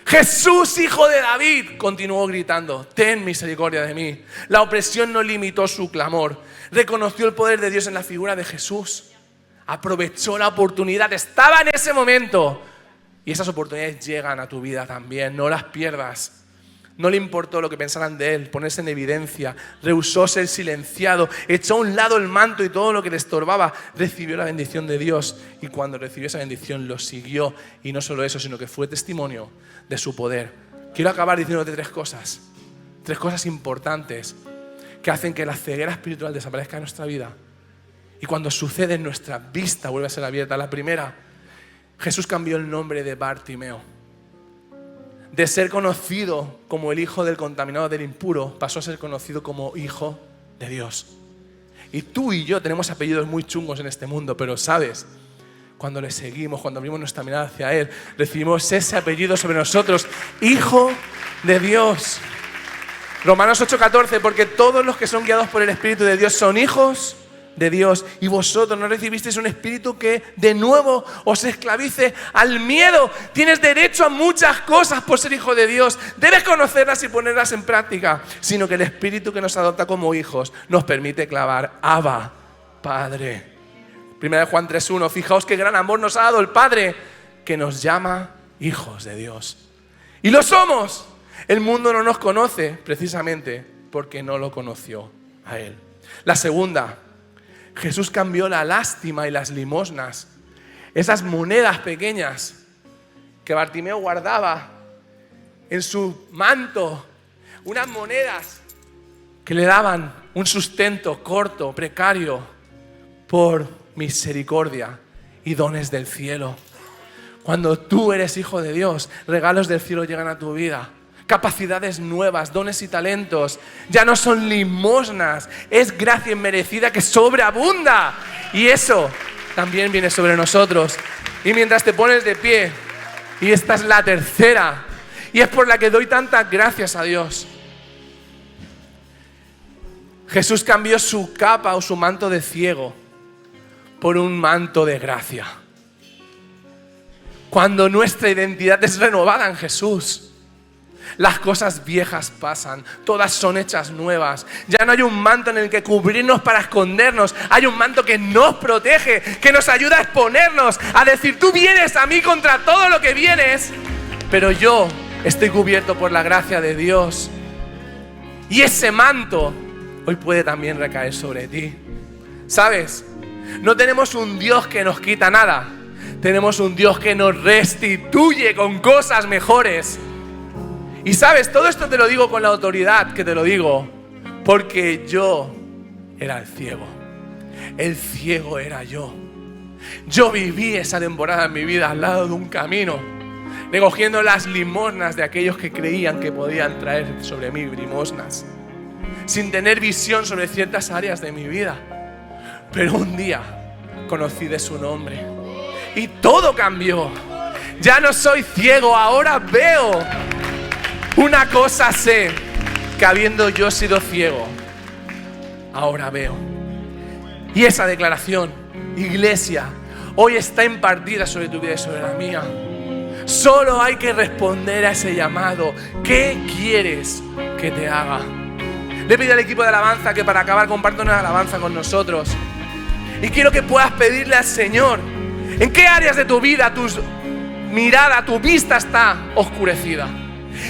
Jesús, hijo de David, continuó gritando: ten misericordia de mí. La opresión no limitó su clamor. Reconoció el poder de Dios en la figura de Jesús. Aprovechó la oportunidad, estaba en ese momento. Y esas oportunidades llegan a tu vida también, no las pierdas. No le importó lo que pensaran de él, ponerse en evidencia. Rehusó ser silenciado, echó a un lado el manto y todo lo que le estorbaba. Recibió la bendición de Dios y cuando recibió esa bendición lo siguió. Y no solo eso, sino que fue testimonio de su poder. Quiero acabar diciéndote tres cosas importantes que hacen que la ceguera espiritual desaparezca de nuestra vida. Y cuando sucede, nuestra vista vuelve a ser abierta. La primera, Jesús cambió el nombre de Bartimeo. De ser conocido como el hijo del contaminado, del impuro, pasó a ser conocido como hijo de Dios. Y tú y yo tenemos apellidos muy chungos en este mundo, pero ¿sabes? Cuando le seguimos, cuando abrimos nuestra mirada hacia Él, recibimos ese apellido sobre nosotros, hijo de Dios. Romanos 8:14, porque todos los que son guiados por el Espíritu de Dios son hijos de Dios. Y vosotros no recibisteis un espíritu que de nuevo os esclavice al miedo. Tienes derecho a muchas cosas por ser hijo de Dios. Debes conocerlas y ponerlas en práctica. Sino que el Espíritu que nos adopta como hijos nos permite clamar: Abba, Padre. 1 Juan 3:1, fijaos qué gran amor nos ha dado el Padre, que nos llama hijos de Dios. Y lo somos. El mundo no nos conoce precisamente porque no lo conoció a Él. La segunda, Jesús cambió la lástima y las limosnas, esas monedas pequeñas que Bartimeo guardaba en su manto, unas monedas que le daban un sustento corto, precario, por misericordia y dones del cielo. Cuando tú eres hijo de Dios, regalos del cielo llegan a tu vida. Capacidades nuevas, dones y talentos. Ya no son limosnas, es gracia inmerecida que sobreabunda. Y eso también viene sobre nosotros. Y mientras te pones de pie, y esta es la tercera, y es por la que doy tantas gracias a Dios. Jesús cambió su capa o su manto de ciego por un manto de gracia. Cuando nuestra identidad es renovada en Jesús, las cosas viejas pasan, todas son hechas nuevas. Ya no hay un manto en el que cubrirnos para escondernos. Hay un manto que nos protege, que nos ayuda a exponernos, a decir: tú vienes a mí contra todo lo que vienes, pero yo estoy cubierto por la gracia de Dios. Y ese manto hoy puede también recaer sobre ti. ¿Sabes? No tenemos un Dios que nos quita nada. Tenemos un Dios que nos restituye con cosas mejores. Y sabes, todo esto te lo digo con la autoridad que te lo digo, porque yo era el ciego. El ciego era yo. Yo viví esa temporada en mi vida al lado de un camino, recogiendo las limosnas de aquellos que creían que podían traer sobre mí limosnas, sin tener visión sobre ciertas áreas de mi vida. Pero un día conocí de su nombre y todo cambió. Ya no soy ciego, ahora veo. Una cosa sé, que habiendo yo sido ciego, ahora veo. Y esa declaración, iglesia, hoy está impartida sobre tu vida y sobre la mía. Solo hay que responder a ese llamado. ¿Qué quieres que te haga? Le pido al equipo de alabanza que para acabar comparta una alabanza con nosotros. Y quiero que puedas pedirle al Señor, ¿en qué áreas de tu vida tu mirada, tu vista está oscurecida?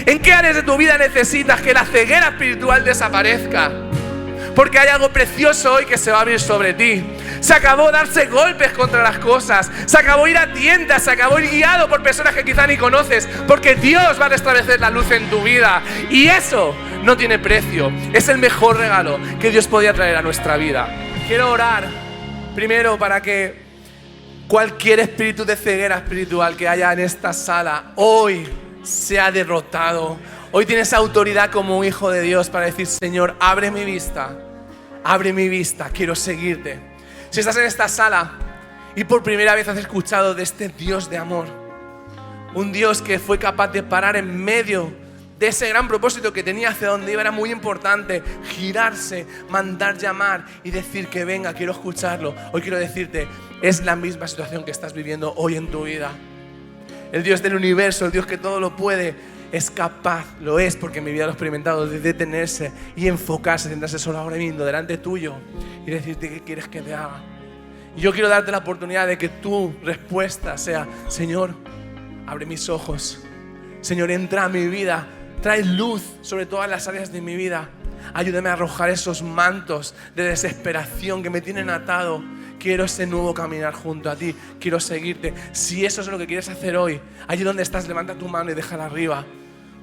¿En qué áreas de tu vida necesitas que la ceguera espiritual desaparezca? porque hay algo precioso hoy que se va a abrir sobre ti. Se acabó darse golpes contra las cosas, se acabó ir a tiendas, se acabó ir guiado por personas que quizá ni conoces, porque Dios va a restablecer la luz en tu vida y eso no tiene precio. Es el mejor regalo que Dios podía traer a nuestra vida. Quiero orar primero para que cualquier espíritu de ceguera espiritual que haya en esta sala hoy sea derrotado. Hoy tienes autoridad como un hijo de Dios para decir: Señor, abre mi vista, quiero seguirte. Si estás en esta sala y por primera vez has escuchado de este Dios de amor, un Dios que fue capaz de parar en medio de ese gran propósito que tenía hacia donde iba, era muy importante girarse, mandar llamar y decir que venga, quiero escucharlo. Hoy quiero decirte, es la misma situación que estás viviendo hoy en tu vida. El Dios del universo, el Dios que todo lo puede, es capaz, lo es porque en mi vida lo he experimentado, de detenerse y enfocarse, sentarse solo ahora mismo delante tuyo y decirte qué quieres que te haga. Y yo quiero darte la oportunidad de que tu respuesta sea: Señor, abre mis ojos. Señor, entra a mi vida. Trae luz sobre todas las áreas de mi vida. Ayúdame a arrojar esos mantos de desesperación que me tienen atado. Quiero ese nuevo caminar junto a ti. Quiero seguirte. Si eso es lo que quieres hacer hoy, allí donde estás, levanta tu mano y déjala arriba.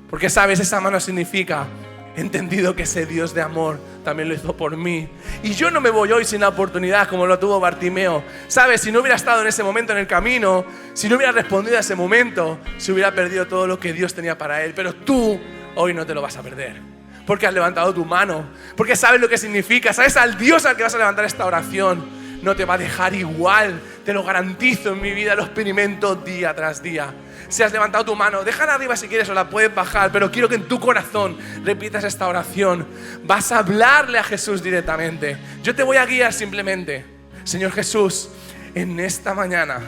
Porque sabes, esa mano significa: he entendido que ese Dios de amor también lo hizo por mí. Y yo no me voy hoy sin la oportunidad como lo tuvo Bartimeo. Sabes, si no hubiera estado en ese momento en el camino, si no hubiera respondido a ese momento, se hubiera perdido todo lo que Dios tenía para él. Pero tú hoy no te lo vas a perder, porque has levantado tu mano, porque sabes lo que significa, sabes al Dios al que vas a levantar esta oración. No te va a dejar igual, te lo garantizo, en mi vida lo experimento día tras día. Si has levantado tu mano, déjala arriba si quieres o la puedes bajar, pero quiero que en tu corazón repitas esta oración. Vas a hablarle a Jesús directamente. Yo te voy a guiar simplemente. Señor Jesús, en esta mañana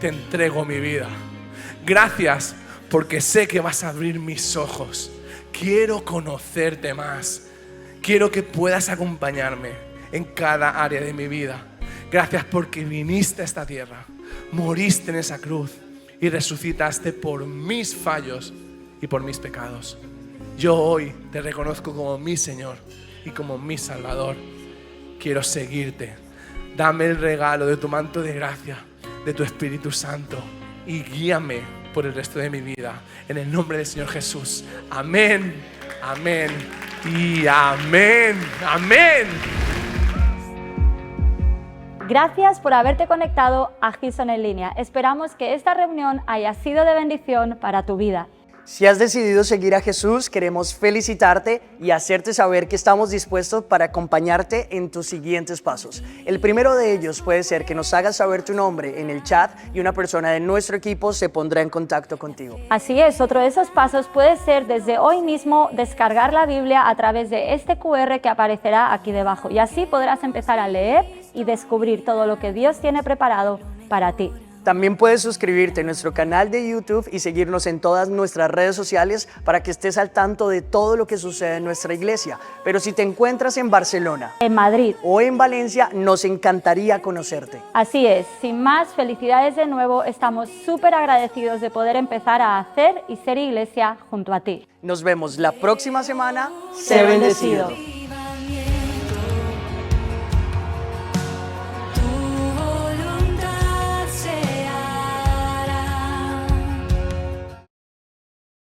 te entrego mi vida. Gracias porque sé que vas a abrir mis ojos. Quiero conocerte más. Quiero que puedas acompañarme en cada área de mi vida. Gracias porque viniste a esta tierra, moriste en esa cruz y resucitaste por mis fallos y por mis pecados. Yo hoy te reconozco como mi Señor y como mi Salvador. Quiero seguirte. Dame el regalo de tu manto de gracia, de tu Espíritu Santo y guíame por el resto de mi vida. En el nombre del Señor Jesús. Amén, amén y amén, amén. Gracias por haberte conectado a Hillsong en línea. Esperamos que esta reunión haya sido de bendición para tu vida. Si has decidido seguir a Jesús, queremos felicitarte y hacerte saber que estamos dispuestos para acompañarte en tus siguientes pasos. El primero de ellos puede ser que nos hagas saber tu nombre en el chat y una persona de nuestro equipo se pondrá en contacto contigo. Así es, otro de esos pasos puede ser desde hoy mismo descargar la Biblia a través de este QR que aparecerá aquí debajo y así podrás empezar a leer y descubrir todo lo que Dios tiene preparado para ti. También puedes suscribirte a nuestro canal de YouTube y seguirnos en todas nuestras redes sociales para que estés al tanto de todo lo que sucede en nuestra iglesia. Pero si te encuentras en Barcelona, En Madrid o en Valencia, nos encantaría conocerte. Así es, sin más, felicidades de nuevo, estamos súper agradecidos de poder empezar a hacer y ser iglesia junto a ti. Nos vemos la próxima semana. Sé bendecido.